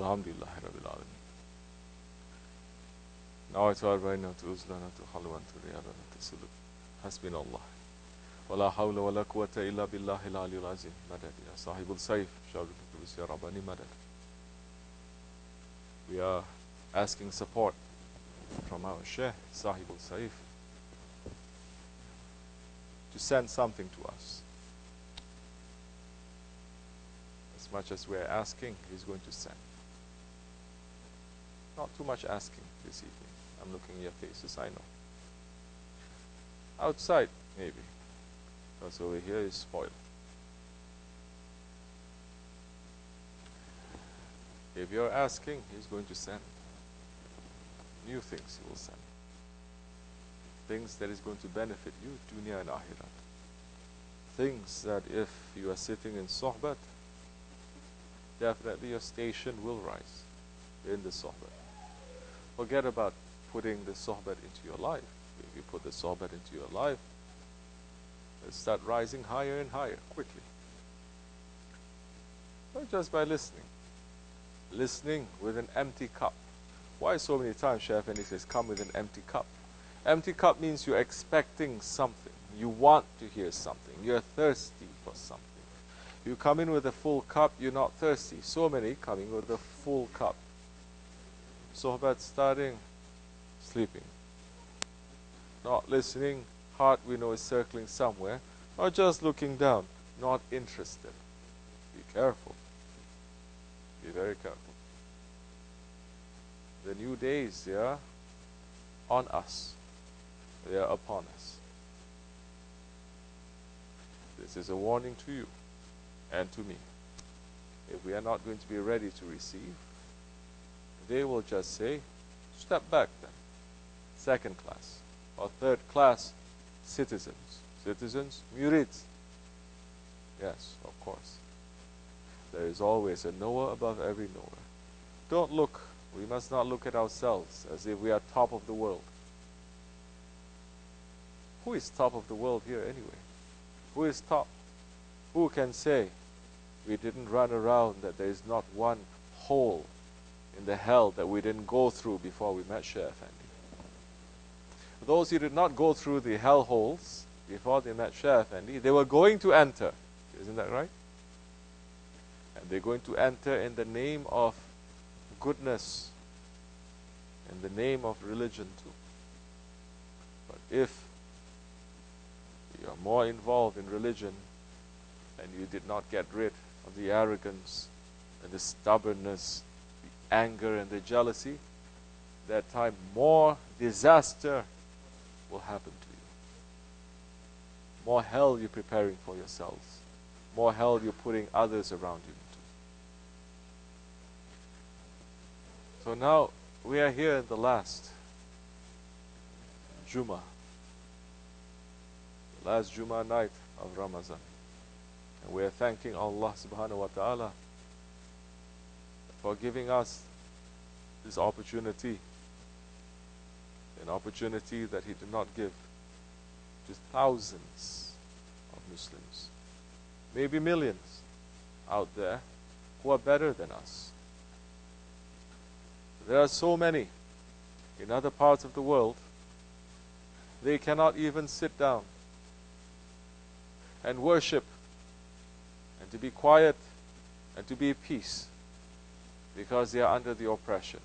Alhamdulillahi Rabbil Alameen. نويت أربعين تؤزلنا تخلوا تريانا تسلب حسبنا الله ولا حول ولا قوة إلا بالله العلي العظيم مدد يا صاحب السيف شاور الكبريسي يا رباني مدد. We are asking support from our Shaykh, Sahib al-Saif, to send something to us. As much as we are asking, he's going to send. Not too much asking this evening. I'm looking at your faces, I know. Outside, maybe. Because over here is spoiled. If you're asking, he's going to send. New things he will send. Things that is going to benefit you, dunya and akhirat. Things that if you are sitting in Sohbet, definitely your station will rise in the Sohbet. Forget about putting the Sohbet into your life. If you put the Sohbet into your life, it'll start rising higher and higher, quickly. Not just by listening. Listening with an empty cup. Why so many times Shaykh Effendi says, come with an empty cup? Empty cup means you're expecting something. You want to hear something. You're thirsty for something. You come in with a full cup, you're not thirsty. So many coming with a full cup. Sohbet starting, sleeping. Not listening, heart we know is circling somewhere. Or just looking down, not interested. Be careful. Be very careful. The new days, they are on us. They are upon us. This is a warning to you and to me. If we are not going to be ready to receive, they will just say, step back then. Second class or third class citizens. Citizens, murids. Yes, of course. There is always a knower above every knower. Don't look, we must not look at ourselves as if we are top of the world. Who is top of the world here anyway? Who is top? Who can say we didn't run around, that there is not one hole in the hell that we didn't go through before we met Shaykh Effendi? Those who did not go through the hell holes before they met Shaykh Effendi, they were going to enter. Isn't that right? And they're going to enter in the name of goodness, in the name of religion too. But if you are more involved in religion and you did not get rid of the arrogance and the stubbornness, the anger and the jealousy, that time more disaster will happen to you. More hell you're preparing for yourselves. More hell you're putting others around you into. So now we are here in the last Jummah. The last Jummah night of Ramadan. And we are thanking Allah subhanahu wa ta'ala for giving us this opportunity. An opportunity that He did not give to thousands of Muslims. Maybe millions out there who are better than us. There are so many in other parts of the world, they cannot even sit down and worship and to be quiet and to be at peace because they are under the oppression.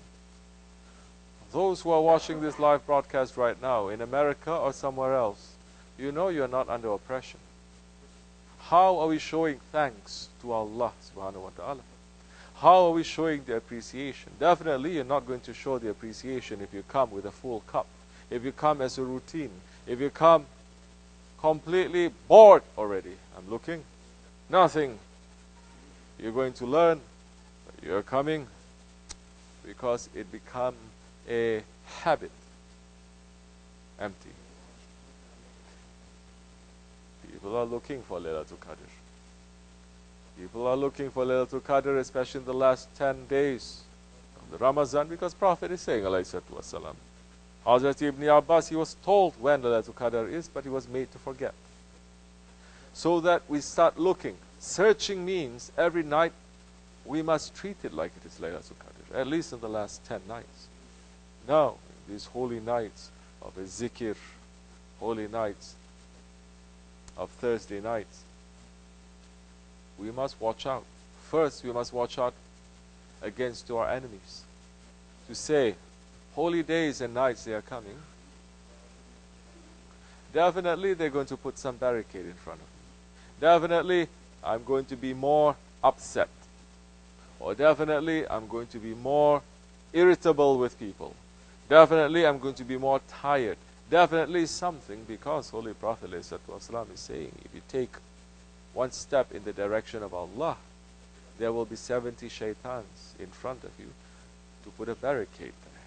Those who are watching this live broadcast right now in America or somewhere else, you know you are not under oppression. How are we showing thanks to Allah subhanahu wa ta'ala? How are we showing the appreciation? Definitely you're not going to show the appreciation if you come with a full cup. If you come as a routine. If you come completely bored already. I'm looking. Nothing. You're going to learn. You're coming because it becomes a habit. Empty. People are looking for Laylatul Qadr. People are looking for Laylatul Qadr, especially in the last 10 days of the Ramadan, because Prophet is saying, alayhi salatu wasalam, Hazrat Ibn Abbas, he was told when Laylatul Qadr is, but he was made to forget. So that we start looking. Searching means every night we must treat it like it is Laylatul Qadr. at least in the last 10 nights. Now, these holy nights of a zikr, holy nights of Thursday nights, we must watch out. First, we must watch out against our enemies. To say, holy days and nights, they are coming. Definitely, they're going to put some barricade in front of me. Definitely, I'm going to be more upset. Or definitely, I'm going to be more irritable with people. Definitely, I'm going to be more tired. Definitely something, because Holy Prophet ﷺ is saying, if you take one step in the direction of Allah, there will be 70 shaitans in front of you to put a barricade there.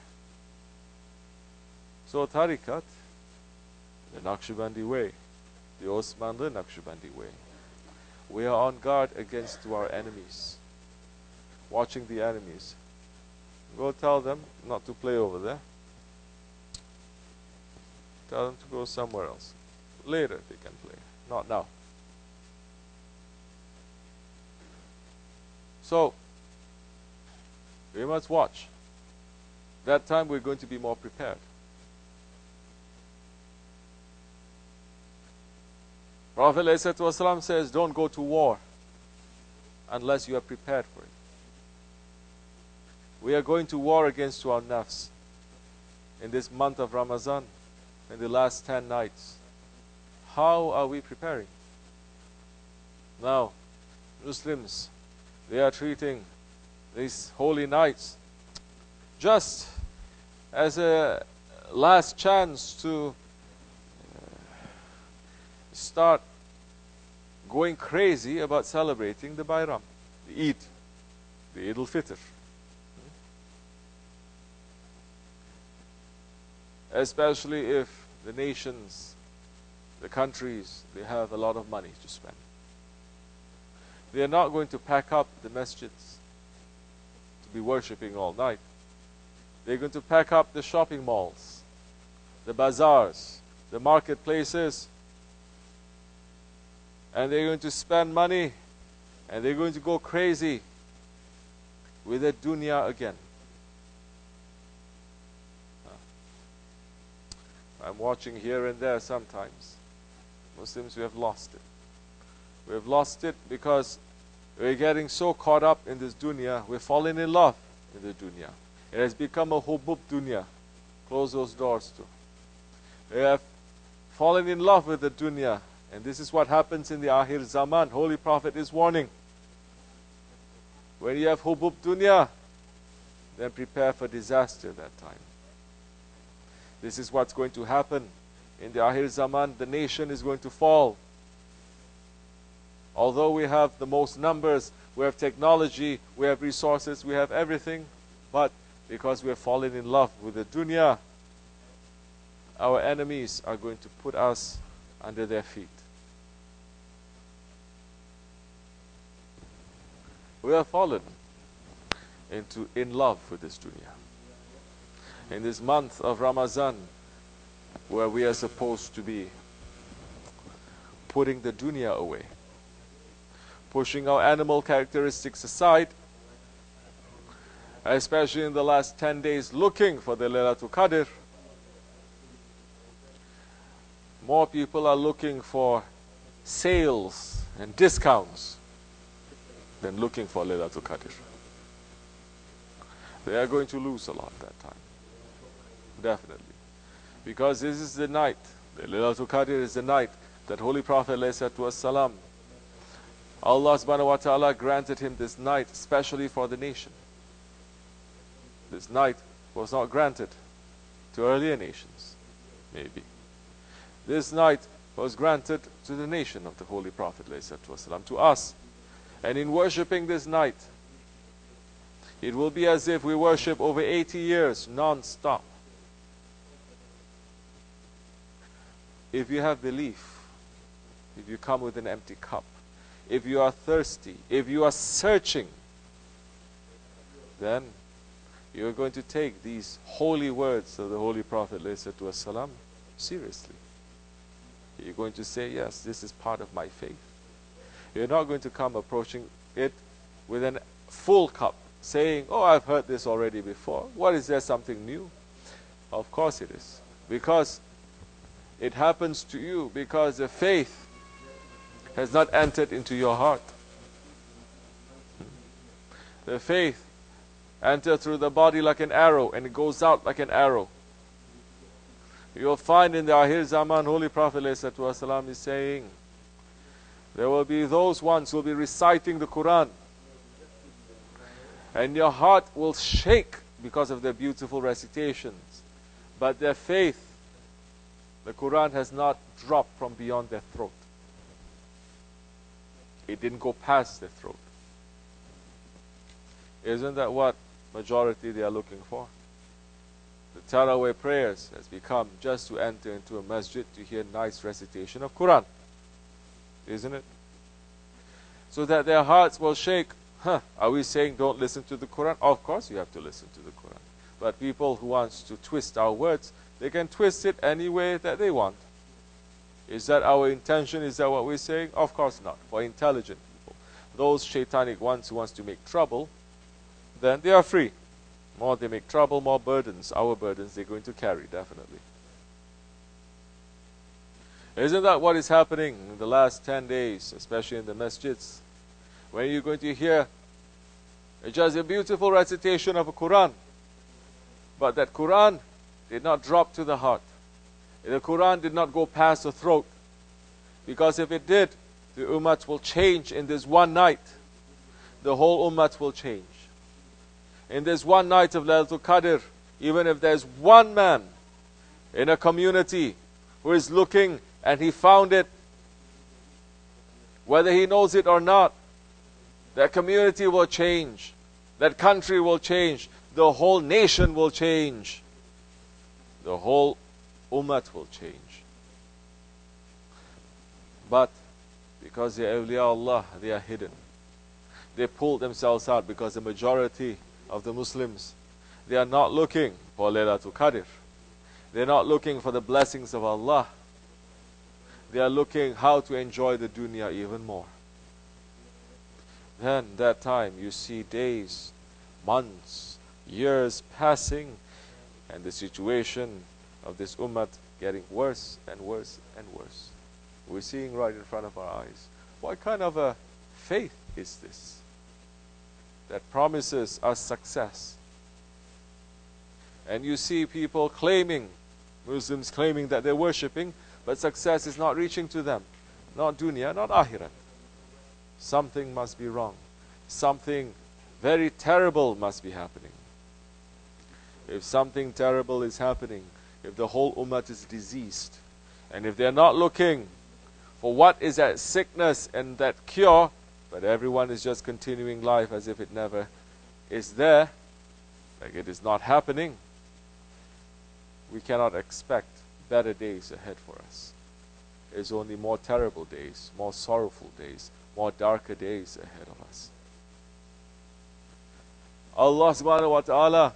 So tariqat, the Naqshbandi way, the Osmanli Naqshbandi way, we are on guard against our enemies, watching the enemies. Go tell them not to play over there. Tell them to go somewhere else. Later they can play, not now. So, we must watch. That time we're going to be more prepared. Prophet ﷺ says, don't go to war unless you are prepared for it. We are going to war against our nafs in this month of Ramadan, in the last 10 nights. How are we preparing? Now, Muslims, they are treating these holy nights just as a last chance to start going crazy about celebrating the Bayram, the Eid, the Eid al-Fitr. Especially if the nations, the countries, they have a lot of money to spend. They are not going to pack up the masjids to be worshipping all night. They're going to pack up the shopping malls, the bazaars, the marketplaces, and they're going to spend money, and they're going to go crazy with the dunya again. I'm watching here and there sometimes. Muslims, we have lost it. We have lost it because we're getting so caught up in this dunya, we're falling in love in the dunya. It has become a hubub dunya. Close those doors too. We have fallen in love with the dunya. And this is what happens in the Akhir Zaman. Holy Prophet is warning. When you have hubub dunya, then prepare for disaster that time. This is what's going to happen. In the Akhir Zaman, the nation is going to fall. Although we have the most numbers, we have technology, we have resources, we have everything, but because we have fallen in love with the dunya, our enemies are going to put us under their feet. We have fallen in love with this dunya. In this month of Ramadan, where we are supposed to be putting the dunya away, pushing our animal characteristics aside, especially in the last 10 days looking for the Laylatul Qadr. More people are looking for sales and discounts than looking for Laylatul Qadr. They are going to lose a lot that time. Definitely. Because this is the night, the Laylatul Qadr is the night that Holy Prophet ﷺ, Allah subhanahu wa ta'ala granted him this night specially for the nation. This night was not granted to earlier nations, maybe. This night was granted to the nation of the Holy Prophet ﷺ, to us. And in worshipping this night, it will be as if we worship over 80 years non-stop. If you have belief, if you come with an empty cup, if you are thirsty, if you are searching, then you are going to take these holy words of the Holy Prophet ﷺ seriously. You're going to say, yes, this is part of my faith. You're not going to come approaching it with a full cup, saying, oh, I've heard this already before. What is there something new? Of course it is. Because it happens to you because the faith has not entered into your heart. The faith enters through the body like an arrow and it goes out like an arrow. You'll find in the Akhir Zaman, Holy Prophet ﷺ is saying, there will be those ones who will be reciting the Quran and your heart will shake because of their beautiful recitations. But their faith, the Quran has not dropped from beyond their throat. It didn't go past their throat. Isn't that what majority they are looking for? The Taraweeh prayers has become just to enter into a masjid to hear nice recitation of Quran. Isn't it? So that their hearts will shake. Are we saying don't listen to the Quran? Of course you have to listen to the Quran. But people who want to twist our words, they can twist it any way that they want. Is that our intention? Is that what we're saying? Of course not. For intelligent people. Those shaitanic ones who wants to make trouble, then they are free. More they make trouble, more burdens. Our burdens they're going to carry, definitely. Isn't that what is happening in the last 10 days, especially in the masjids? When you're going to hear just a beautiful recitation of a Quran, but that Quran did not drop to the heart. The Quran did not go past the throat. Because if it did, the ummah will change in this one night. The whole ummah will change. In this one night of Laylatul Qadr, even if there's one man in a community who is looking and he found it, whether he knows it or not, that community will change. That country will change. The whole nation will change. The whole ummah will change. But because they are awliya Allah, they are hidden. They pull themselves out because the majority of the Muslims, they are not looking for Laylatul Qadr. They are not looking for the blessings of Allah. They are looking how to enjoy the dunya even more. Then that time you see days, months, years passing, and the situation of this ummah getting worse and worse and worse. We're seeing right in front of our eyes. What kind of a faith is this that promises us success? And you see people claiming, Muslims claiming that they're worshipping, but success is not reaching to them. Not dunya, not akhirat. Something must be wrong. Something very terrible must be happening. If something terrible is happening, if the whole ummah is diseased, and if they're not looking for what is that sickness and that cure, but everyone is just continuing life as if it never is there, like it is not happening, we cannot expect better days ahead for us. There's only more terrible days, more sorrowful days, more darker days ahead of us. Allah subhanahu wa ta'ala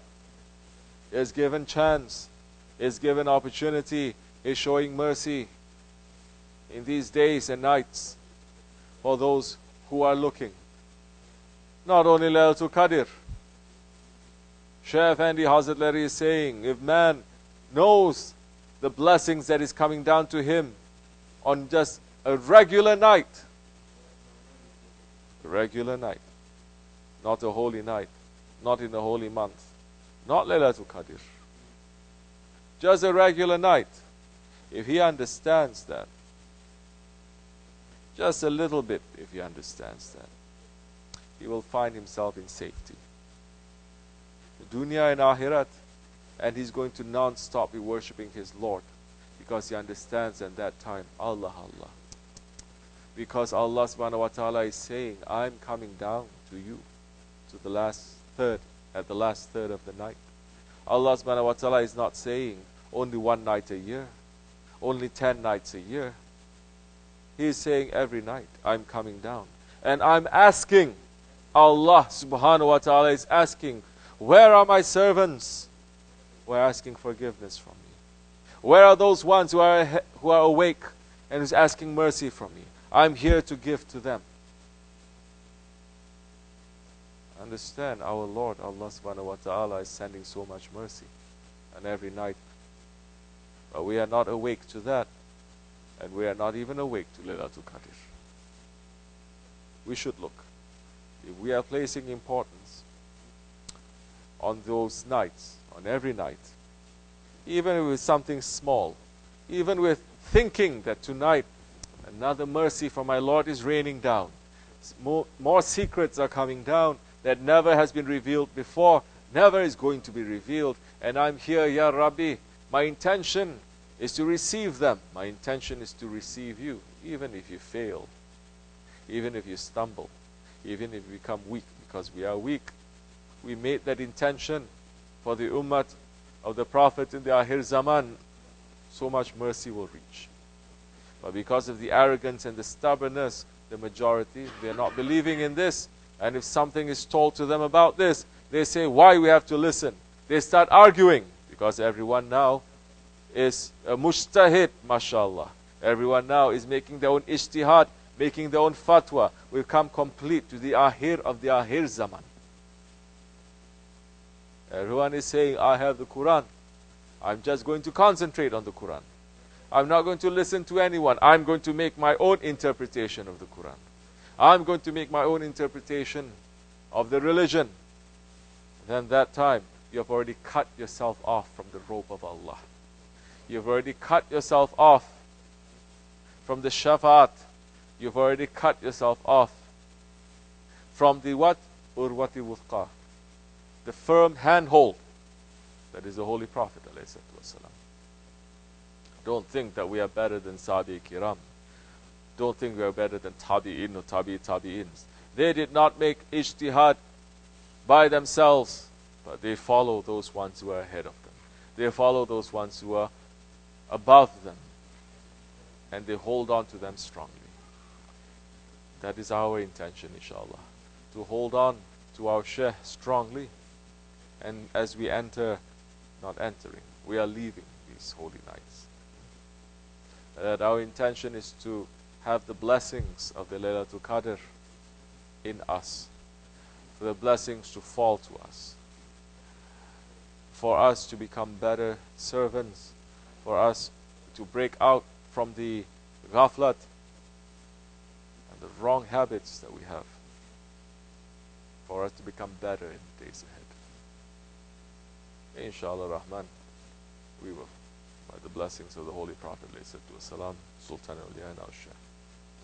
is given chance, is given opportunity, is showing mercy in these days and nights for those who are looking. Not only Laylatul Qadr. Shaykh Effendi Hazretleri is saying, if man knows the blessings that is coming down to him on just a regular night, not a holy night, not in a holy month, not Laylatul Qadr, just a regular night, if he understands that, just a little bit, if he understands that, he will find himself in safety. Dunya and Akhirat, and he's going to non-stop be worshipping his Lord, because he understands at that time, Allah, Allah. Because Allah subhanahu wa ta'ala is saying, I'm coming down to you, to the last third, at the last third of the night. Allah subhanahu wa ta'ala is not saying, only one night a year, only 10 nights a year. He is saying every night, I'm coming down. And I'm asking, Allah subhanahu wa ta'ala is asking, where are my servants? We're asking forgiveness from me. Where are those ones who are awake and who's asking mercy from me? I'm here to give to them. understand our Lord, Allah subhanahu wa ta'ala, is sending so much mercy on every night. But we are not awake to that. And we are not even awake to Laylatul Qadr. We should look. If we are placing importance on those nights, on every night, even with something small, even with thinking that tonight another mercy from my Lord is raining down, more secrets are coming down that never has been revealed before, never is going to be revealed, and I'm here, Ya Rabbi, my intention is to receive them. My intention is to receive you, even if you fail, even if you stumble, even if you become weak, because we are weak. We made that intention for the ummah of the Prophet in the Akhir Zaman. So much mercy will reach. But because of the arrogance and the stubbornness, the majority, they are not believing in this. And if something is told to them about this, they say, why we have to listen? They start arguing, because everyone now is a mujtahid, mashallah. Everyone now is making their own ijtihad, making their own fatwa. We've come complete to the akhir of the akhir zaman. Everyone is saying, I have the Quran. I'm just going to concentrate on the Quran. I'm not going to listen to anyone. I'm going to make my own interpretation of the Quran. I'm going to make my own interpretation of the religion. Then that time, you have already cut yourself off from the rope of Allah. You've already cut yourself off from the shafaat. You've already cut yourself off from the what? Urwati wuthqa. The firm handhold. That is the Holy Prophet ﷺ. Don't think that we are better than Sahabi Kiram. Don't think we are better than Tabi'in or Tabi'ins. They did not make ijtihad by themselves, but they follow those ones who are ahead of them. They follow those ones who are above them, and they hold on to them strongly. That is our intention, inshallah, to hold on to our Shaykh strongly, and as we enter, not entering, we are leaving these holy nights. That our intention is to have the blessings of the Laylatul Qadr in us, for the blessings to fall to us, for us to become better servants, for us to break out from the ghaflat and the wrong habits that we have, for us to become better in the days ahead. Insha'Allah Rahman, we will, by the blessings of the Holy Prophet ﷺ, Sultan al-Awliya and our Shaykh.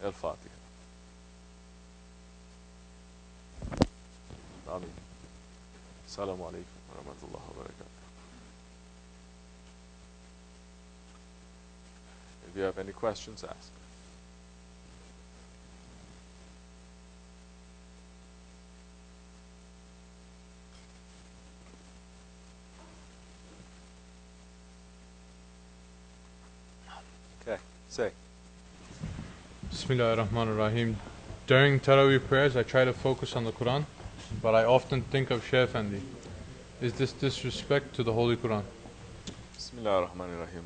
Al-Fatiha. Ameen. Assalamu alaikum wa rahmatullahi wa barakatuh. If you have any questions, ask. Okay, say. Bismillahir, Rahim. During Taraweeh prayers, I try to focus on the Quran, but I often think of Shaykh Effendi. Is this disrespect to the Holy Quran? Bismillahir.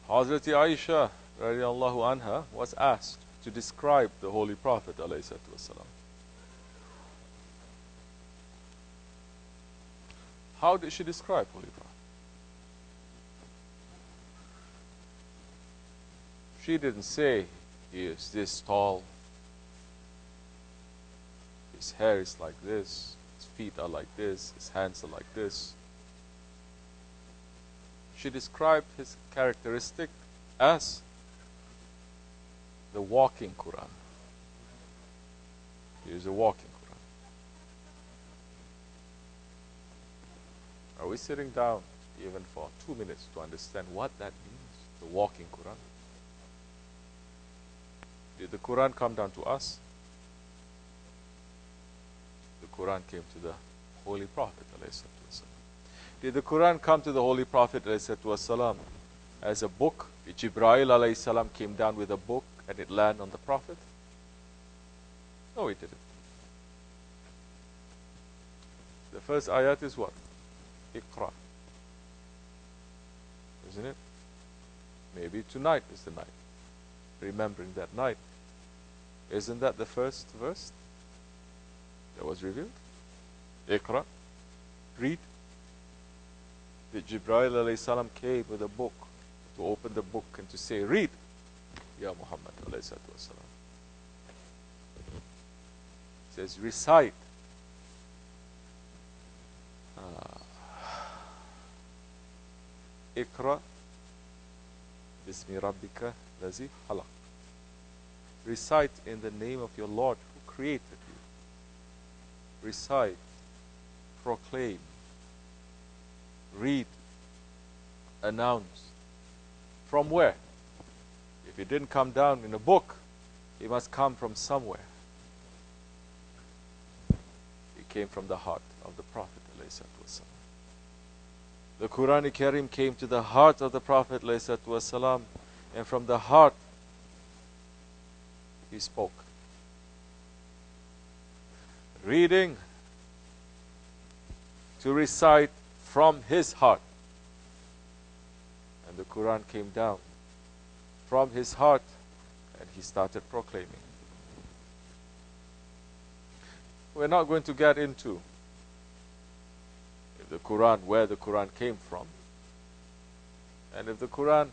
Hazrati Aisha radiallahu anha was asked to describe the Holy Prophet ﷺ. How did she describe Holy Prophet? She didn't say he is this tall, his hair is like this, his feet are like this, his hands are like this. She described his characteristic as the walking Quran. He is a walking Quran. Are we sitting down even for 2 minutes to understand what that means, the walking Quran? Did the Quran come down to us? The Quran came to the Holy Prophet ﷺ. Did the Quran come to the Holy Prophet ﷺ as a book? Did Jibreel ﷺ came down with a book and it landed on the Prophet? No, it didn't. The first ayat is what? Iqra. Isn't it? Maybe tonight is the night. Remembering that night. Isn't that the first verse that was revealed? Iqra, read. That Jibreel alayhi salam came with a book to open the book and to say, read, Ya Muhammad alayhi salatu wasalam. It says, recite. Iqra, Bismi Rabbika Lazi Halaq. Recite in the name of your Lord who created you. Recite, proclaim, read, announce. From where? If it didn't come down in a book, it must come from somewhere. It came from the heart of the Prophet ﷺ. The Quran-i-Karim came to the heart of the Prophet ﷺ, and from the heart he spoke. Reading to recite from his heart. And the Quran came down from his heart and he started proclaiming. We're not going to get into the Quran, where the Quran came from. And if the Quran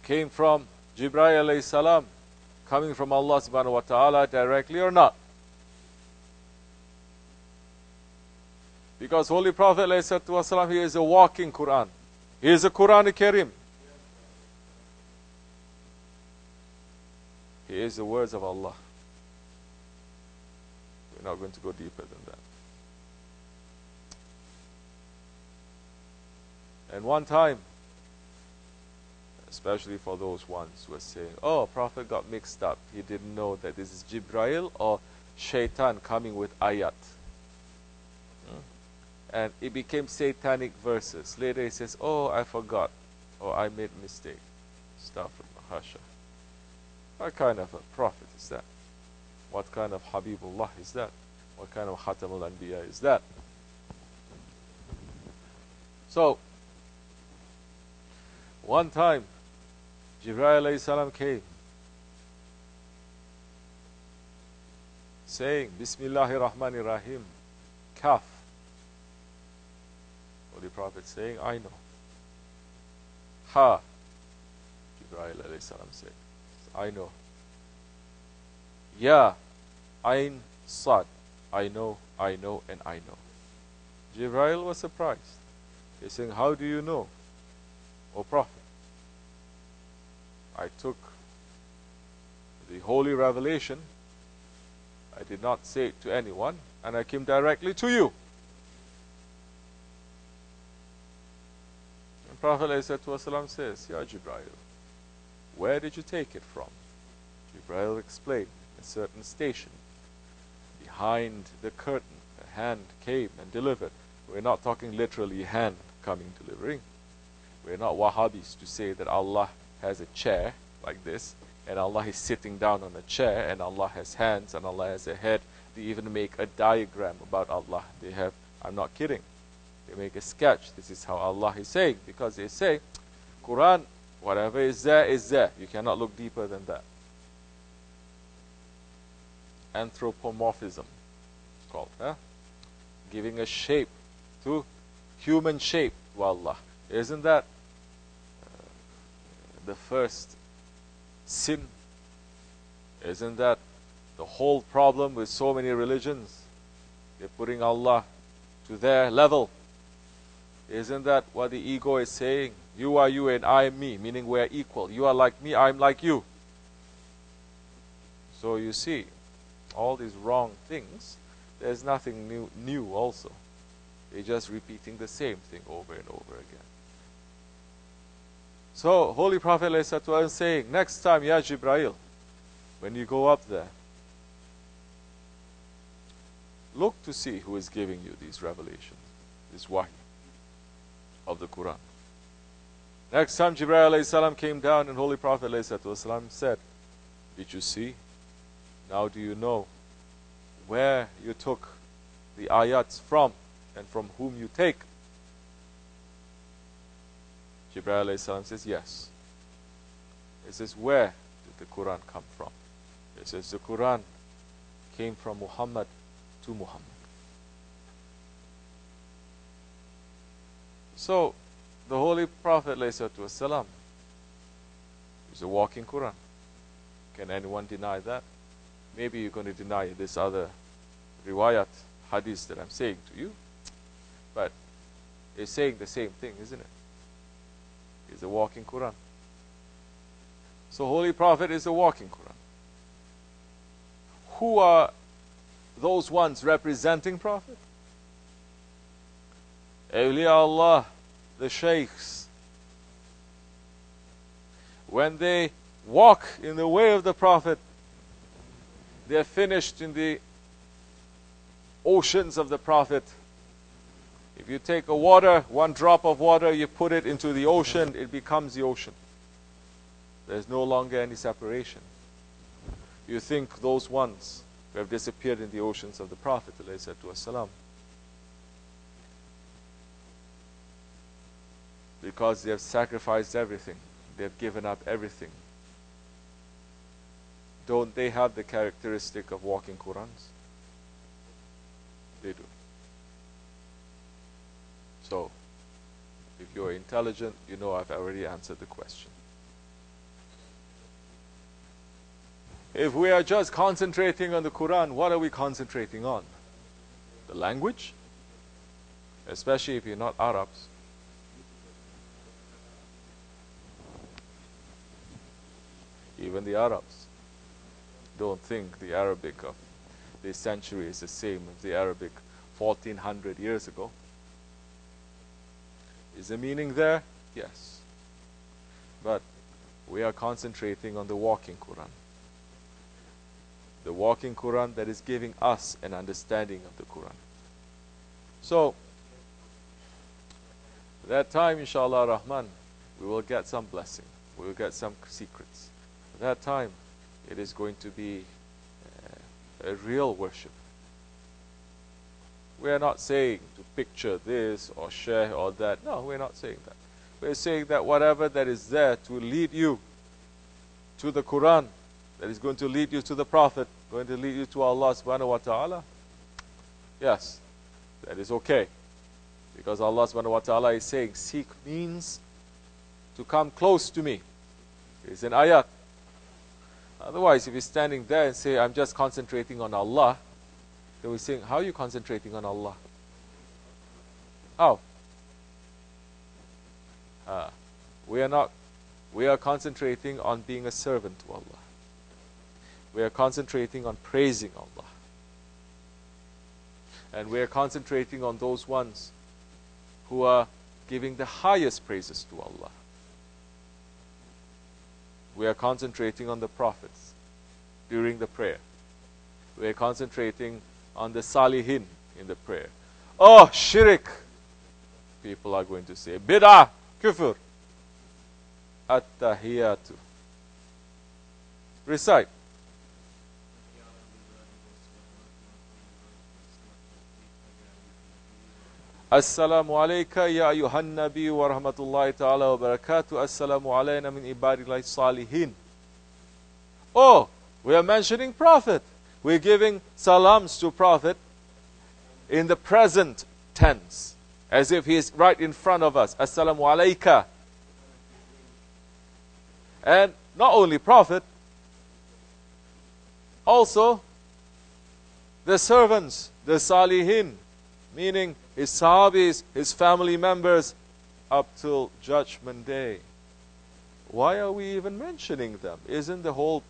came from Jibreel alayhi salam, coming from Allah subhanahu wa ta'ala directly or not. Because Holy Prophet alayhi salatu wasalam, he is a walking Quran. He is a Quran-i-Karim. He is the words of Allah. We're not going to go deeper than that. And one time, especially for those ones who are saying, oh, Prophet got mixed up. He didn't know that this is Jibreel or Shaitan coming with ayat. And it became satanic verses. Later he says, oh, I forgot. Or I made a mistake. Astaghfirullah. What kind of a prophet is that? What kind of Habibullah is that? What kind of Khatamul Anbiya is that? So, one time, Jibreel alayhi salam came, saying, Bismillahir Rahmaanir Raheem, Kaf. Holy Prophet saying, I know. Ha. Jibreel alayhi salam said, I know. Ya. Ain Sad. I know, and I know. Jibreel was surprised. He's saying, how do you know, O Prophet? I took the holy revelation, I did not say it to anyone, and I came directly to you. And Prophet ﷺ says, Ya Jibreel, where did you take it from? Jibreel explained, a certain station. Behind the curtain, a hand came and delivered. We're not talking literally hand coming delivering. We're not Wahhabis to say that Allah has a chair like this, and Allah is sitting down on a chair, and Allah has hands, and Allah has a head. They even make a diagram about Allah. They have, I'm not kidding, they make a sketch. This is how Allah is saying, because they say, Quran, whatever is there is there. You cannot look deeper than that. Anthropomorphism, it's called, giving a shape to human shape to Allah. Isn't that the first sin? Isn't that the whole problem with so many religions? They're putting Allah to their level. Isn't that what the ego is saying? You are you and I am me, meaning we're equal. You are like me, I'm like you. So you see, all these wrong things, there's nothing new also. They're just repeating the same thing over and over again. So, Holy Prophet ﷺ is saying, next time, Ya Jibreel, when you go up there, look to see who is giving you these revelations, this wahi of the Quran. Next time Jibreel ﷺ came down and Holy Prophet ﷺ said, did you see? Now do you know where you took the ayats from and from whom you take? Jibreel ﷺ says, yes. He says, where the Quran come from? It says the Quran came from Muhammad to Muhammad. So, the Holy Prophet ﷺ is a walking Quran. Can anyone deny that? Maybe you're going to deny this other riwayat, hadith that I'm saying to you. But it's saying the same thing, isn't it? It's a walking Quran. So Holy Prophet is a walking Quran. Who are those ones representing Prophet? Awliya Allah, the Shaykhs. When they walk in the way of the Prophet, they are finished in the oceans of the Prophet. If you take a water, one drop of water, you put it into the ocean, it becomes the ocean. There's no longer any separation. You think those ones who have disappeared in the oceans of the Prophet ﷺ, because they have sacrificed everything, they have given up everything. Don't they have the characteristic of walking Qurans? They do. So, if you're intelligent, you know I've already answered the question. If we are just concentrating on the Quran, what are we concentrating on? The language? Especially if you're not Arabs. Even the Arabs don't think the Arabic of this century is the same as the Arabic 1400 years ago. Is the meaning there? Yes. But we are concentrating on the walking Quran. The walking Quran that is giving us an understanding of the Quran. So, that time, Insha'Allah Rahman, we will get some blessing. We will get some secrets. At that time, it is going to be a real worship. We are not saying to picture this or share or that. No, we're not saying that. We're saying that whatever that is there to lead you to the Quran, that is going to lead you to the Prophet, going to lead you to Allah subhanahu wa ta'ala, yes, that is okay. Because Allah subhanahu wa ta'ala is saying, seek means to come close to me. It's an ayat. Otherwise, if you're standing there and say, I'm just concentrating on Allah, then we're saying, how are you concentrating on Allah? How? We are concentrating on being a servant to Allah. We are concentrating on praising Allah. And we are concentrating on those ones who are giving the highest praises to Allah. We are concentrating on the prophets during the prayer. We are concentrating on the salihin in the prayer. Oh, shirk! People are going to say, bid'ah, kufr, at-tahiyatu. Recite. Assalamu alayka ya ayyuhan nabi wa rahmatullahi ta'ala wa barakatuh. Assalamu alayna min ibadillahi salihin. Oh, we are mentioning Prophet. We're giving salams to Prophet in the present tense, as if he is right in front of us. Assalamu alayka. And not only Prophet, also the servants, the salihin, meaning his sahabis, his family members, up till Judgment Day. Why are we even mentioning them? Isn't the whole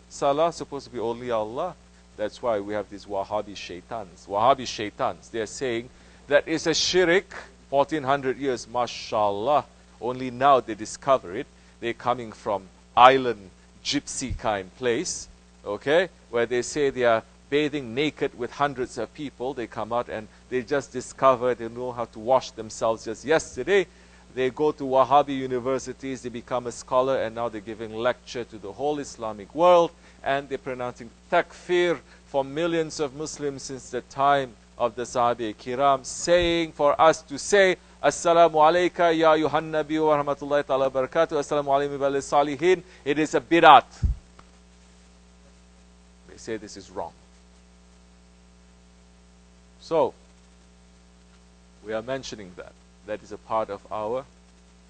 salah supposed to be only Allah? That's why we have these Wahhabi shaitans. Wahhabi shaitans, they are saying that it's a shirk, 1400 years, mashallah. Only now they discover it. They're coming from island, gypsy kind place, okay, where they say they are bathing naked with hundreds of people. They come out and they just discovered they know how to wash themselves just yesterday. They go to Wahhabi universities, they become a scholar, and now they're giving lecture to the whole Islamic world, and they're pronouncing takfir for millions of Muslims since the time of the Sahabi Kiram, saying for us to say, Assalamu alayka ya ayyuhan nabi wa rahmatullahi ta'ala wa barakatuh, Assalamu alaykum wa salihin. It is a bid'at. say this is wrong. So, we are mentioning that. That is a part of our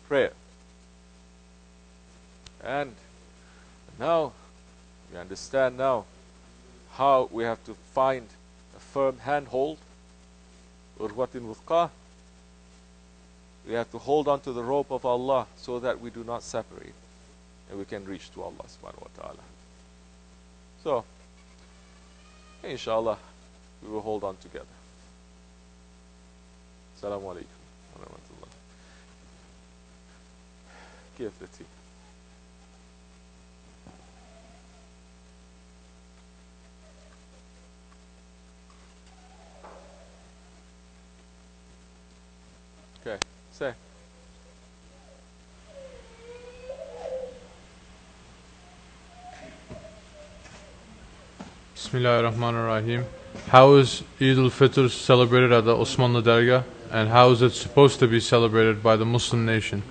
prayer. And now, we understand now how we have to find a firm handhold. Urwatin wuthqa. We have to hold on to the rope of Allah so that we do not separate. And we can reach to Allah subhanahu wa ta'ala. So, Insha'Allah, we will hold on together. Assalamu alaikum wa rahmatullah. Give the tea. Okay, say. Bismillahir Rahmanir Raheem. How is Eid al-Fitr celebrated at the Osmanli DERGAH, and how is it supposed to be celebrated by the Muslim nation?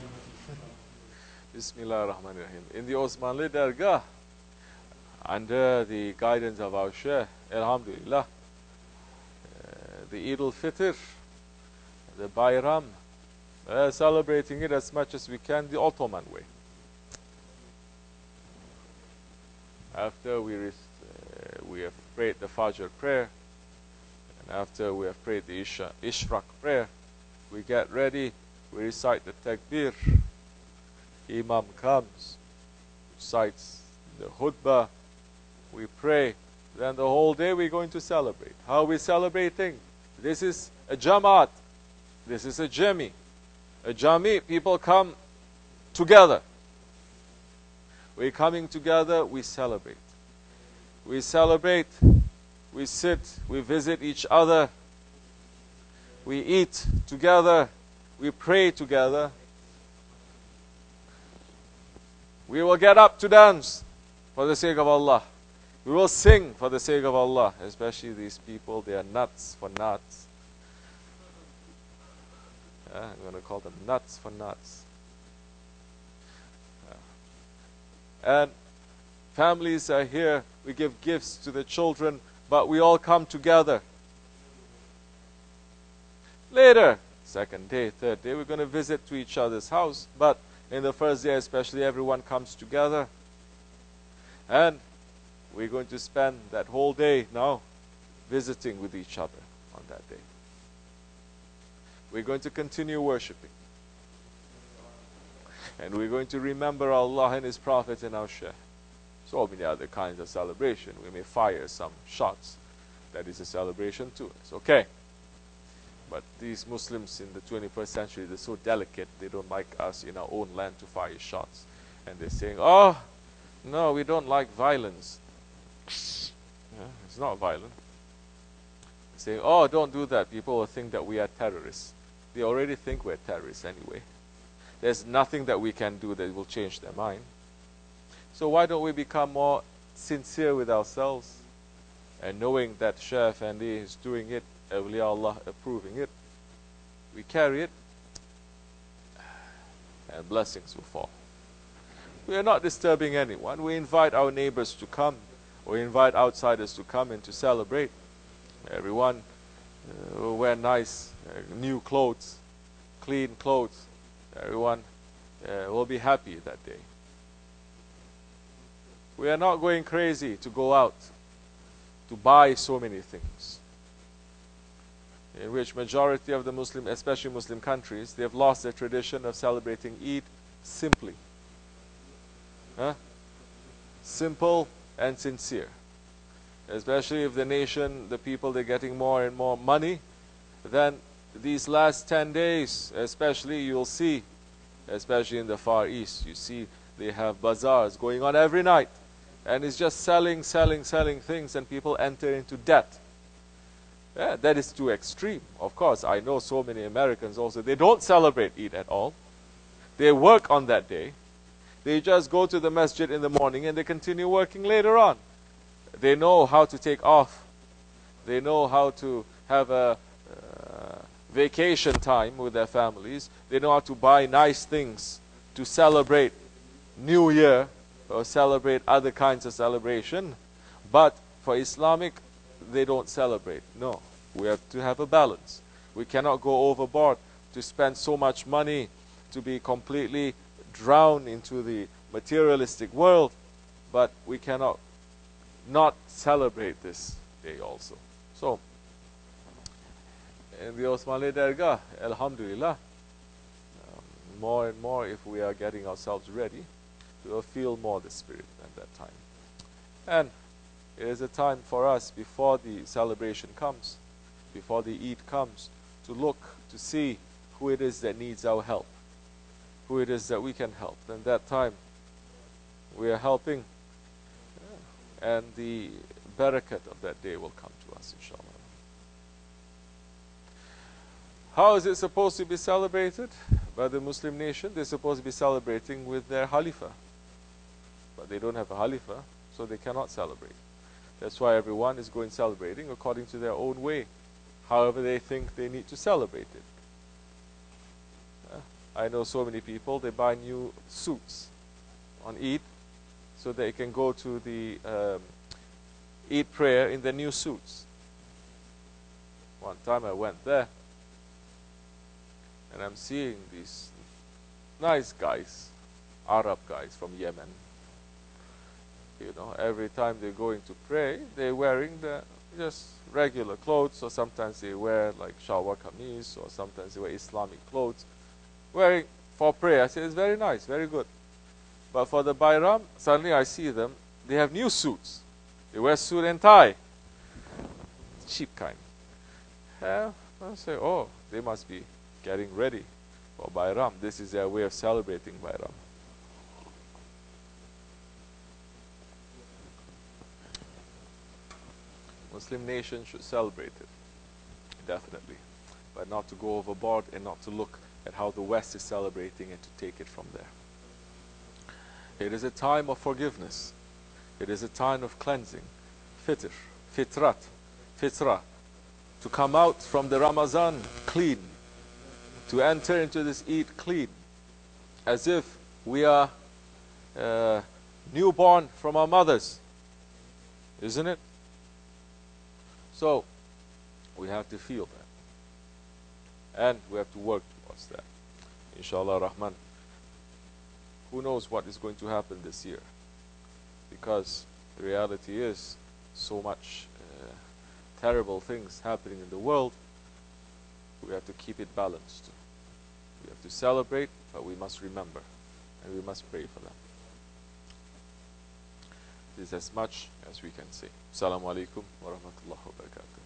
Bismillahir Rahmanir Rahim. In the Osmanli DERGAH, under the guidance of our Shaykh, Alhamdulillah, the Eid al-Fitr, the Bayram, celebrating it as much as we can the Ottoman way. After we have prayed the Fajr prayer, and after we have prayed the Ishraq prayer, we get ready, we recite the Takbir, Imam comes, recites the Khutbah, we pray, then the whole day we're going to celebrate. How are we celebrating? This is a Jamaat, this is a Jami. A Jami, people come together. We're coming together, we celebrate. We celebrate, we sit, we visit each other, we eat together, we pray together. We will get up to dance for the sake of Allah. We will sing for the sake of Allah, especially these people, they are nuts for nuts. I'm going to call them nuts for nuts. And families are here, we give gifts to the children, but we all come together. Later, second day, third day, we're going to visit to each other's house, but in the first day especially, everyone comes together. And we're going to spend that whole day now visiting with each other on that day. We're going to continue worshipping. And we're going to remember Allah and His Prophet and our Shaykh. So many other kinds of celebration. We may fire some shots. That is a celebration too. It's okay. But these Muslims in the 21st century, they're so delicate. They don't like us in our own land to fire shots. And they're saying, oh, no, we don't like violence. Yeah, it's not violent. Saying, oh, don't do that. People will think that we are terrorists. They already think we're terrorists anyway. There's nothing that we can do that will change their mind. So why don't we become more sincere with ourselves, and knowing that Shaykh Effendi is doing it, Awliya Allah approving it, we carry it, and blessings will fall. We are not disturbing anyone. We invite our neighbors to come, or invite outsiders to come and to celebrate. Everyone will wear nice new clothes, clean clothes. Everyone will be happy that day. We are not going crazy to go out to buy so many things, in which majority of the Muslim, especially Muslim countries, they have lost their tradition of celebrating Eid simply. Simple and sincere. Especially if the nation, the people, they're getting more and more money, then these last 10 days, especially, you'll see, especially in the Far East, you see they have bazaars going on every night. And it's just selling things, and people enter into debt. Yeah, that is too extreme. Of course, I know so many Americans also, they don't celebrate Eid at all. They work on that day. They just go to the masjid in the morning and they continue working later on. They know how to take off. They know how to have a vacation time with their families. They know how to buy nice things to celebrate New Year or celebrate other kinds of celebration. But for Islamic, they don't celebrate. No, we have to have a balance. We cannot go overboard to spend so much money to be completely drowned into the materialistic world, but we cannot not celebrate this day also. So, in the Osmanli Dergah, Alhamdulillah, more and more, if we are getting ourselves ready, we will feel more the spirit at that time. And it is a time for us, before the celebration comes, before the Eid comes, to look, to see who it is that needs our help, who it is that we can help. And that time, we are helping, and the barakat of that day will come to us, inshallah. How is it supposed to be celebrated? By the Muslim nation, they're supposed to be celebrating with their Khalifah. But they don't have a Khalifah, so they cannot celebrate. That's why everyone is going celebrating according to their own way, however they think they need to celebrate it. I know so many people, they buy new suits on Eid so they can go to the Eid prayer in their new suits. One time I went there, and I'm seeing these nice guys, Arab guys from Yemen. You know, every time they're going to pray, they're wearing the just regular clothes, or sometimes they wear like shalwar kameez, or sometimes they wear Islamic clothes, wearing for prayer. I say, it's very nice, very good. But for the Bayram, suddenly I see them, they have new suits. They wear suit and tie. Cheap kind. I say, oh, they must be getting ready for Bayram. This is their way of celebrating Bayram. Muslim nation should celebrate it, definitely, but not to go overboard and not to look at how the West is celebrating and to take it from there. It is a time of forgiveness. It is a time of cleansing. Fitr, fitrat, fitra, to come out from the Ramadan clean, to enter into this Eid clean, as if we are newborn from our mothers, isn't it? So, we have to feel that. And we have to work towards that. Insha'Allah Rahman. Who knows what is going to happen this year? Because the reality is, so much terrible things happening in the world, we have to keep it balanced. We have to celebrate, but we must remember. And we must pray for them. This is as much as we can say. Assalamu alaikum wa rahmatullahi wa barakatuh.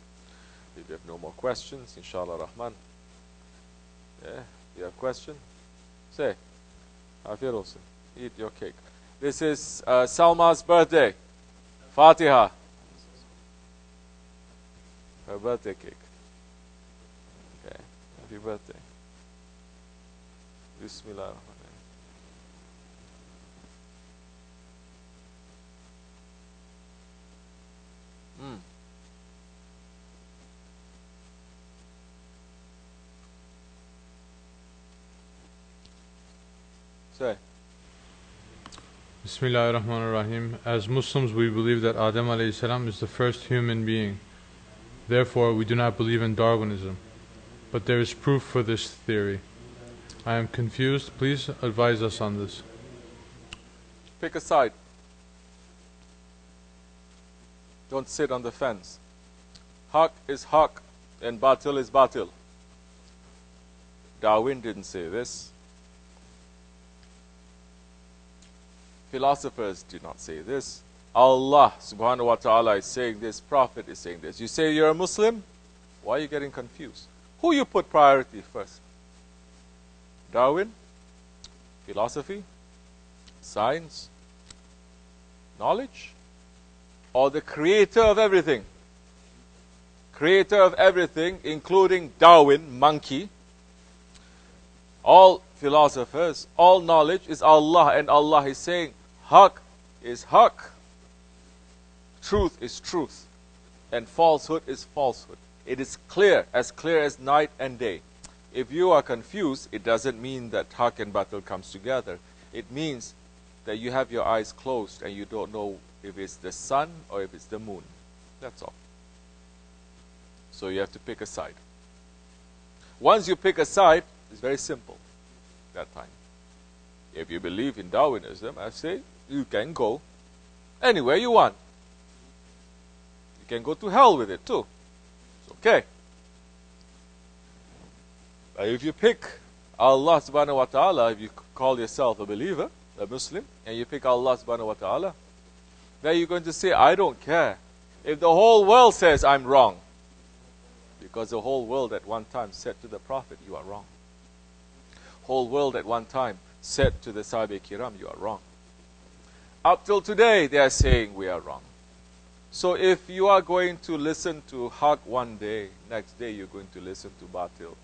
If you have no more questions, Insha'Allah Rahman. Yeah, you have a question? Say. Afir olsun. Eat your cake. This is Salma's birthday. Fatiha. Her birthday cake. Okay. Happy birthday. Bismillahir. Say. Bismillahir Rahim. As Muslims, we believe that Adam alayhi salam is the first human being. Therefore, we do not believe in Darwinism. But there is proof for this theory. I am confused. Please advise us on this. Pick a side. Don't sit on the fence. Haq is haq and batil is batil. Darwin didn't say this. Philosophers did not say this. Allah subhanahu wa ta'ala is saying this. Prophet is saying this. You say you're a Muslim? Why are you getting confused? Who you put priority first? Darwin? Philosophy? Science? Knowledge? Or the creator of everything? Creator of everything, including Darwin, monkey. All philosophers, all knowledge is Allah, and Allah is saying, Haq is Haq. Truth is truth, and falsehood is falsehood. It is clear as night and day. If you are confused, it doesn't mean that Haq and Batil comes together. It means that you have your eyes closed and you don't know if it's the sun or if it's the moon. That's all. So you have to pick a side. Once you pick a side, it's very simple that time. If you believe in Darwinism, I say you can go anywhere you want. You can go to hell with it too. It's okay. But if you pick Allah subhanahu wa ta'ala, if you call yourself a believer, a Muslim, and you pick Allah subhanahu wa ta'ala, then you're going to say, I don't care if the whole world says I'm wrong. Because the whole world at one time said to the Prophet, you are wrong. Whole world at one time said to the Sahaba Kiram, you are wrong. Up till today, they are saying we are wrong. So if you are going to listen to Haq one day, next day you're going to listen to Batil,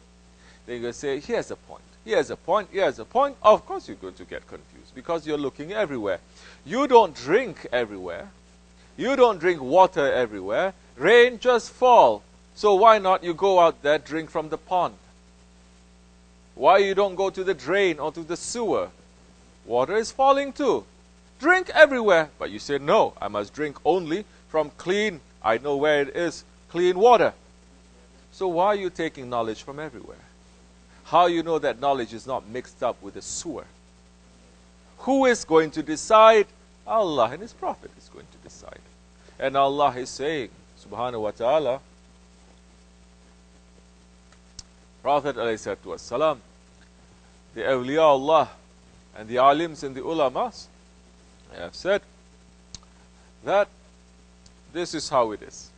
then you're going to say, here's a point, here's a point, here's a point. Of course you're going to get confused because you're looking everywhere. You don't drink everywhere. You don't drink water everywhere. Rain just fall. So why not you go out there, drink from the pond? Why you don't go to the drain or to the sewer? Water is falling too. Drink everywhere. But you say, no, I must drink only from clean, I know where it is, clean water. So why are you taking knowledge from everywhere? How you know that knowledge is not mixed up with the sewer? Who is going to decide? Allah and His Prophet is going to decide. And Allah is saying, subhanahu wa ta'ala, Prophet alayhi salatu the awliya Allah and the alims and the ulamas have said that this is how it is.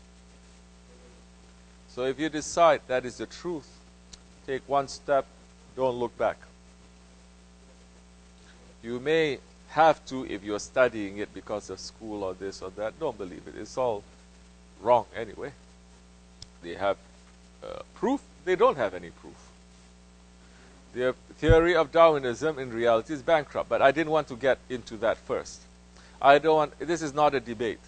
So if you decide that is the truth, take one step, don't look back. You may have to if you're studying it because of school or this or that. Don't believe it. It's all wrong anyway. They have proof. They don't have any proof. The theory of Darwinism in reality is bankrupt. But I didn't want to get into that first. I don't want, this is not a debate.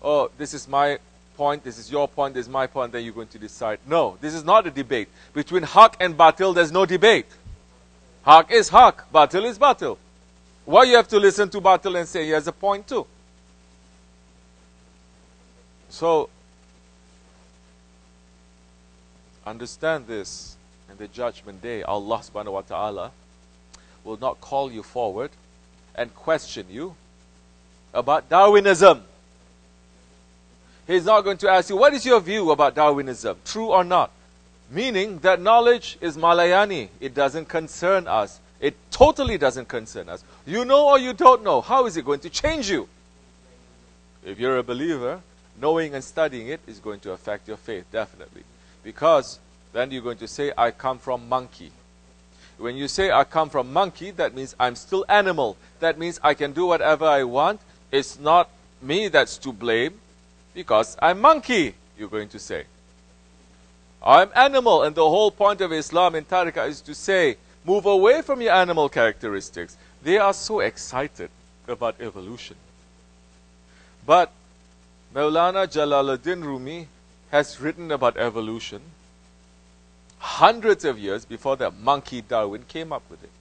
Oh, this is my point, this is your point, this is my point, then you're going to decide. No, this is not a debate. Between Haq and Batil, there's no debate. Haq is Haq, Batil is Batil. Why you have to listen to Batil and say he has a point too? So, understand this, in the judgment day, Allah subhanahu wa ta'ala will not call you forward and question you about Darwinism. He's not going to ask you, what is your view about Darwinism, true or not? Meaning that knowledge is Malayani. It doesn't concern us. It totally doesn't concern us. You know or you don't know. How is it going to change you? If you're a believer, knowing and studying it is going to affect your faith, definitely. Because then you're going to say, I come from monkey. When you say, I come from monkey, that means I'm still animal. That means I can do whatever I want. It's not me that's to blame. Because I'm monkey, you're going to say. I'm animal, and the whole point of Islam in Tariqah is to say, move away from your animal characteristics. They are so excited about evolution. But Maulana Jalaluddin Rumi has written about evolution hundreds of years before the monkey Darwin came up with it.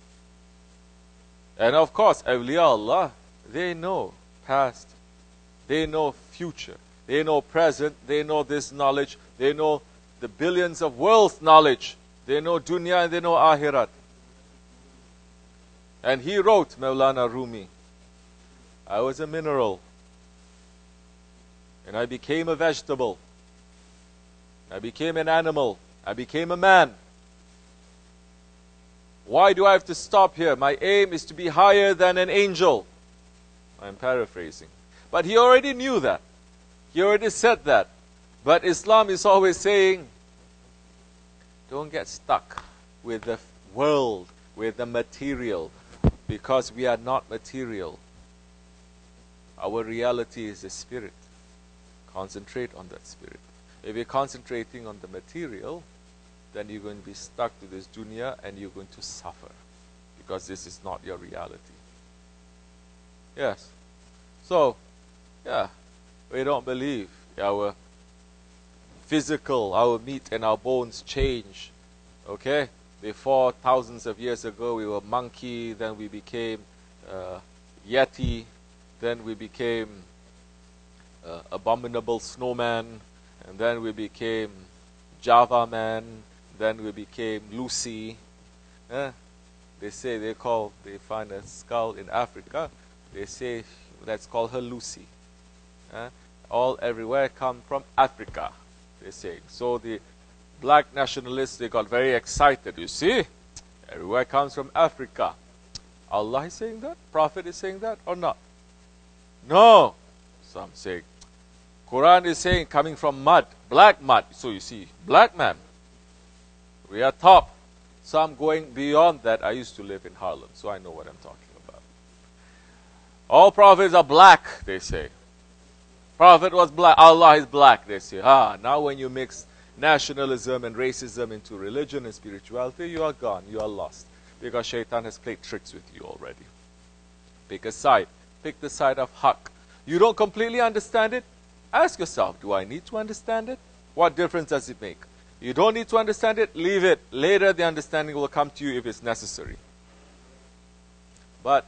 And of course, awliya Allah, they know past, they know future. They know present, they know this knowledge, they know the billions of worlds knowledge, they know dunya and they know akhirat. And he wrote, Maulana Rumi, I was a mineral, and I became a vegetable, I became an animal, I became a man. Why do I have to stop here? My aim is to be higher than an angel. I'm paraphrasing. But he already knew that. He already said that. But Islam is always saying, don't get stuck with the world, with the material, because we are not material. Our reality is the spirit. Concentrate on that spirit. If you're concentrating on the material, then you're going to be stuck to this dunya and you're going to suffer, because this is not your reality. Yes. So, yeah. We don't believe our physical, our meat and our bones change. Okay? Before, thousands of years ago, we were monkey, then we became yeti, then we became abominable snowman, and then we became Java man, then we became Lucy. They say they find a skull in Africa, they say let's call her Lucy. All everywhere come from Africa, they say. So the black nationalists, they got very excited. You see, everywhere comes from Africa. Allah is saying that? Prophet is saying that or not? No. Some say Quran is saying coming from mud, black mud. So you see, black man, we are top. Some going beyond that. I used to live in Harlem, so I know what I'm talking about. All prophets are black, they say. Prophet was black, Allah is black, they say. Now when you mix nationalism and racism into religion and spirituality, you are gone, you are lost. Because Shaitan has played tricks with you already. Pick a side. Pick the side of Haqq. You don't completely understand it? Ask yourself, do I need to understand it? What difference does it make? You don't need to understand it, leave it. Later the understanding will come to you if it's necessary. But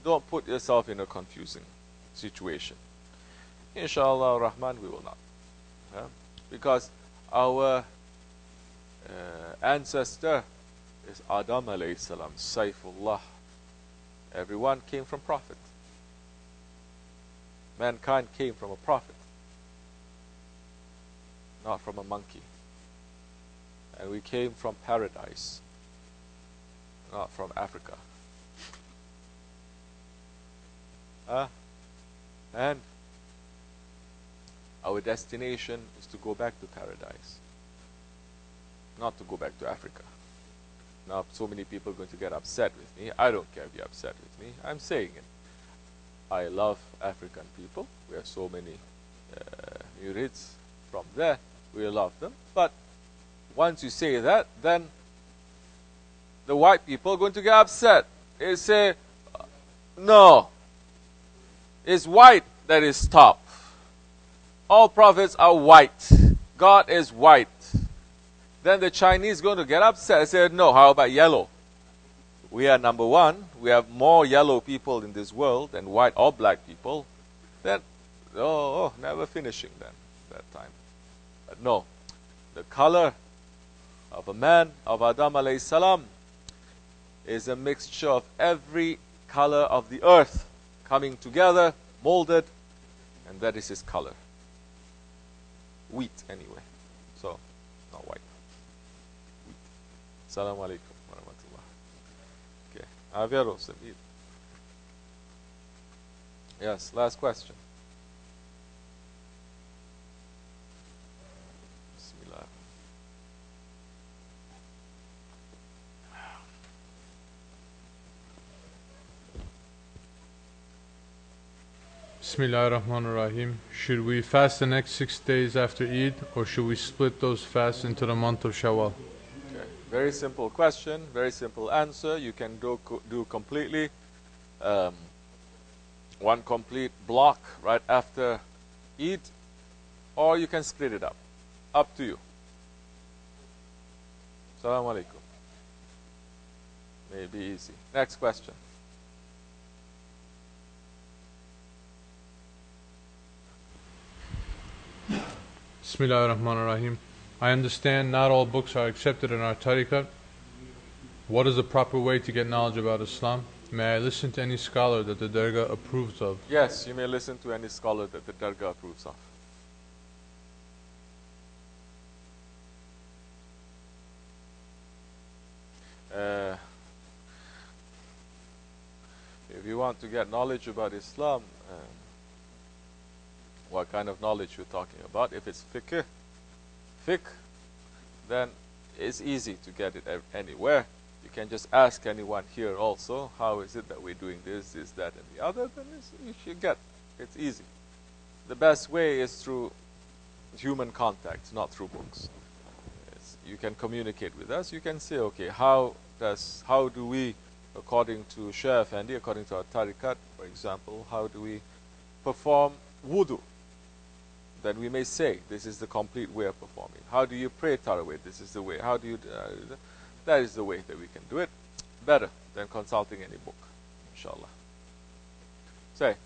don't put yourself in a confusing situation. Insha'Allah Rahman, we will not. Because our ancestor is Adam alayhi salam, Saifullah. Everyone came from prophet. Mankind came from a prophet, not from a monkey. And we came from paradise, not from Africa. And our destination is to go back to paradise, not to go back to Africa. Now, so many people are going to get upset with me. I don't care if you're upset with me. I'm saying it. I love African people. We have so many murids from there. We love them. But once you say that, then the white people are going to get upset. They say, no, it's white that is top. All prophets are white. God is white. Then the Chinese going to get upset and say, no, how about yellow? We are number one. We have more yellow people in this world than white or black people. Then, never finishing then, that time. But no, the color of a man, of Adam alayhi salam, is a mixture of every color of the earth coming together, molded, and that is his color. Wheat, anyway. So, not white. Wheat. Assalamu alaikum wa rahmatullah. Okay. Aviaro, Samir. Yes, last question. Bismillah. Bismillahir Rahmanir Raheem. Should we fast the next 6 days after Eid, or should we split those fasts into the month of Shawwal? Okay. Very simple question, very simple answer. You can do completely one complete block right after Eid, or you can split it up. Up to you. Assalamu alaikum. May be easy. Next question. Bismillahir Rahmanir Raheem. I understand not all books are accepted in our tariqat. What is the proper way to get knowledge about Islam? May I listen to any scholar that the Dargah approves of? Yes, you may listen to any scholar that the Dargah approves of. If you want to get knowledge about Islam, what kind of knowledge you're talking about? If it's fiqh, then it's easy to get it anywhere. You can just ask anyone here also, how is it that we're doing this, that, and the other, then you should get. It's easy. The best way is through human contact, not through books. You can communicate with us. You can say, okay, how do we, according to Shaykh Effendi, according to our tariqat, for example, how do we perform wudu? Then we may say, this is the complete way of performing. How do you pray Taraweeh? This is the way. How do you... that is the way that we can do it. Better than consulting any book, inshallah. Say.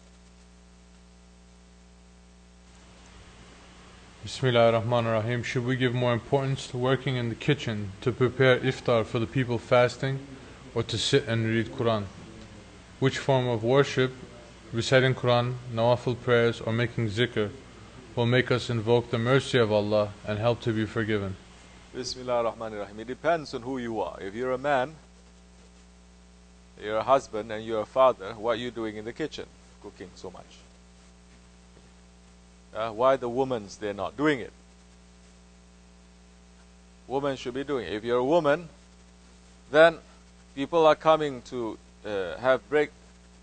Bismillahir Rahmanir Raheem. Should we give more importance to working in the kitchen to prepare iftar for the people fasting, or to sit and read Quran? Which form of worship, reciting Quran, nawafil prayers, or making zikr, will make us invoke the mercy of Allah and help to be forgiven? Bismillahir Rahmanir Rahim. It depends on who you are. If you're a man, you're a husband, and you're a father, what are you doing in the kitchen? Cooking so much. Why the women's, they're not doing it? Women should be doing it. If you're a woman, then people are coming to break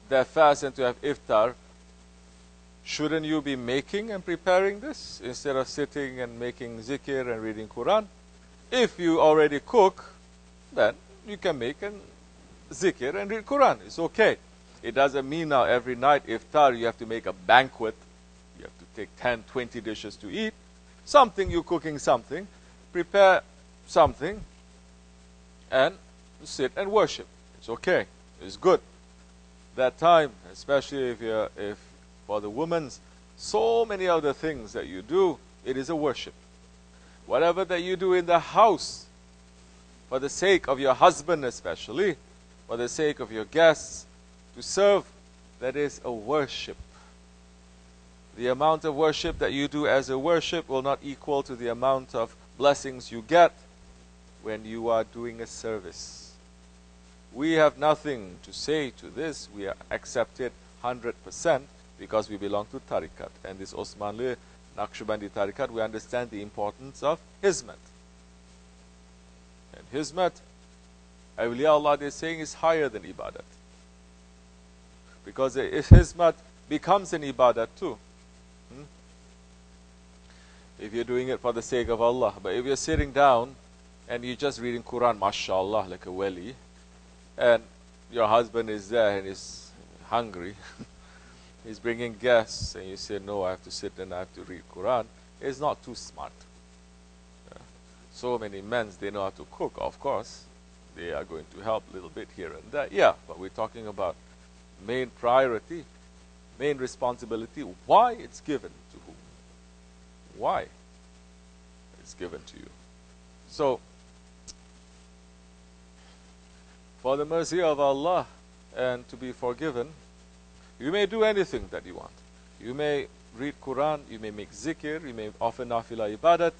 their fast and to have iftar. Shouldn't you be making and preparing this instead of sitting and making zikr and reading Quran? If you already cook, then you can make and zikr and read Quran. It's okay. It doesn't mean now every night iftar you have to make a banquet. You have to take 10, 20 dishes to eat. Something, you're cooking something. Prepare something and sit and worship. It's okay. It's good. That time, especially if for the women's, so many other things that you do, it is a worship. Whatever that you do in the house, for the sake of your husband especially, for the sake of your guests, to serve, that is a worship. The amount of worship that you do as a worship will not equal to the amount of blessings you get when you are doing a service. We have nothing to say to this. We accept it 100% because we belong to Tariqat. And this Osmanli Naqshbandi Tariqat, we understand the importance of Hizmat. And Hizmat, Awliya Allah, they're saying, is higher than Ibadat. Because if Hizmat becomes an Ibadat too. If you're doing it for the sake of Allah. But if you're sitting down and you're just reading Quran, mashallah, like a wali, and your husband is there and is hungry, he's bringing guests, and you say, no, I have to sit and I have to read Quran, it's not too smart. So many men, they know how to cook, of course. They are going to help a little bit here and there. Yeah, but we're talking about main priority, main responsibility, why it's given to whom. Why it's given to you. So, for the mercy of Allah and to be forgiven, you may do anything that you want. You may read Quran, you may make zikr, you may offer nafila ibadat.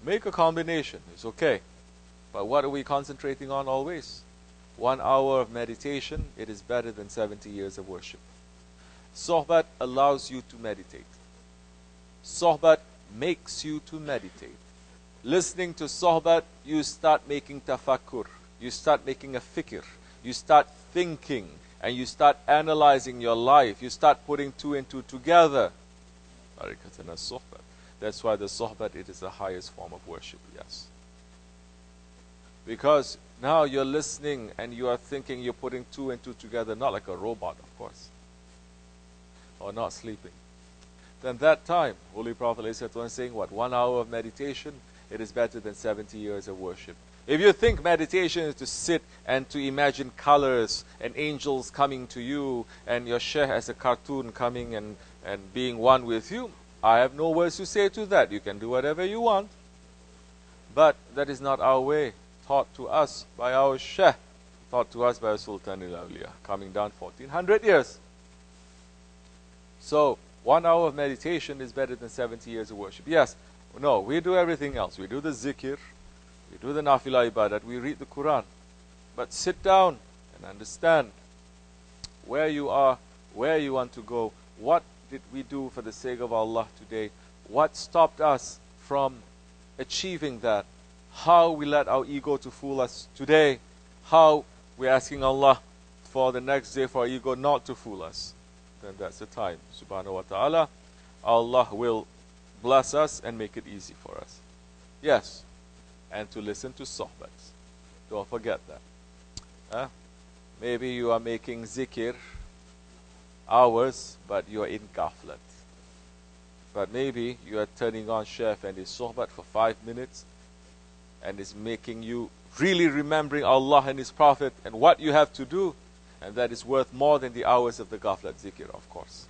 Make a combination, it's okay. But what are we concentrating on always? 1 hour of meditation, it is better than 70 years of worship. Sohbet allows you to meditate. Sohbet makes you to meditate. Listening to Sohbet, you start making tafakkur. You start making a fikr. You start thinking. And you start analyzing your life. You start putting two and two together. That's why the Sohbet, it is the highest form of worship, yes. Because now you're listening and you are thinking, you're putting two and two together, not like a robot, of course. Or not sleeping. Then that time, Holy Prophet ﷺ saying what? 1 hour of meditation, it is better than 70 years of worship. If you think meditation is to sit and to imagine colors and angels coming to you and your Shaykh as a cartoon coming and being one with you, I have no words to say to that. You can do whatever you want. But that is not our way, taught to us by our Shaykh, taught to us by Sultan al-Awliya, coming down 1400 years. So, 1 hour of meditation is better than 70 years of worship. Yes, no, we do everything else. We do the zikr, we do the nafila ibadat, we read the Quran. But sit down and understand where you are, where you want to go, what did we do for the sake of Allah today, what stopped us from achieving that, how we let our ego to fool us today, how we're asking Allah for the next day for our ego not to fool us. Then that's the time, subhanahu wa ta'ala, Allah will bless us and make it easy for us. Yes, and to listen to sohbets. Don't forget that. Maybe you are making zikr hours, but you are in ghaflat. But maybe you are turning on Shaykh and his sohbet for 5 minutes, and it's making you really remembering Allah and His Prophet and what you have to do. And that is worth more than the hours of the ghaflat zikr, of course.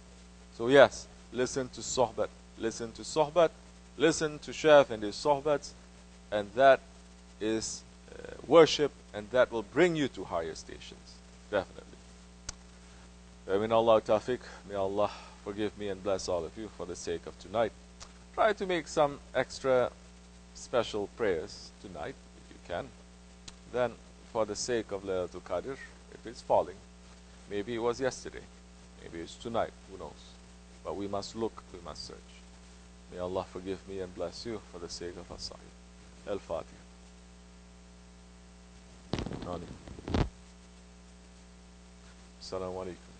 So yes, listen to sohbet. listen to Sohbet, listen to Shaykh and his Sohbets, and that is worship, and that will bring you to higher stations, definitely. May Allah tawfiq, may Allah forgive me and bless all of you for the sake of tonight. Try to make some extra special prayers tonight, if you can. Then, for the sake of Laylatul Qadr, if it's falling, maybe it was yesterday, maybe it's tonight, who knows. But we must look, we must search. May Allah forgive me and bless you for the sake of As-Sahih. Al-Fatiha. Assalamu alaikum.